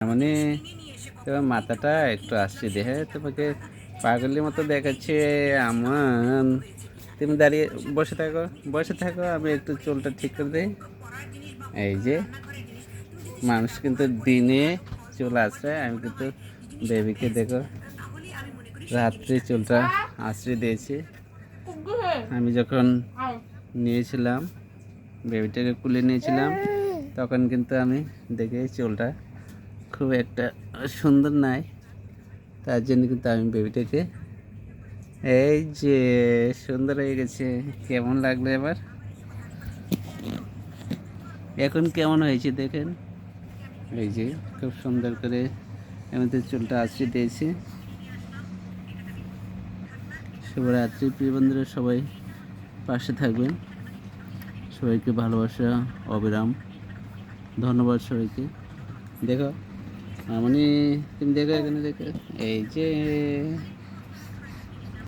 মানে তোমার মাথাটা একটু আসছে দেখে তোমাকে পাগলের মতো দেখাচ্ছে। আমান, তুমি দাঁড়িয়ে বসে থাকো, আমি একটু চুলটা ঠিক করে দিই। এই যে মানুষ কিন্তু দিনে চুল আসছে, আমি কিন্তু বেবিকে দেখো রাত্রে চুলটা আশ্রয় দিয়েছি। আমি যখন নিয়েছিলাম, বেবিটাকে কুলে নিয়েছিলাম, তখন কিন্তু আমি দেখে চুলটা খুব একটা সুন্দর নাই, তার জন্য কিন্তু আমি বেবিটাকে এই যে সুন্দর হয়ে গেছে। কেমন লাগলো এবার? এখন কেমন হয়েছে দেখেন। এই যে খুব সুন্দর করে আমাদের চুলটা আঁচড়ে দিয়েছি। শুভরাত্রি প্রিয় বন্ধুরা, সবাই পাশে থাকবেন। সবাইকে ভালোবাসা অবিরাম। ধন্যবাদ সবাইকে। দেখো মানে তুমি দেখো, এখানে দেখো, এই যে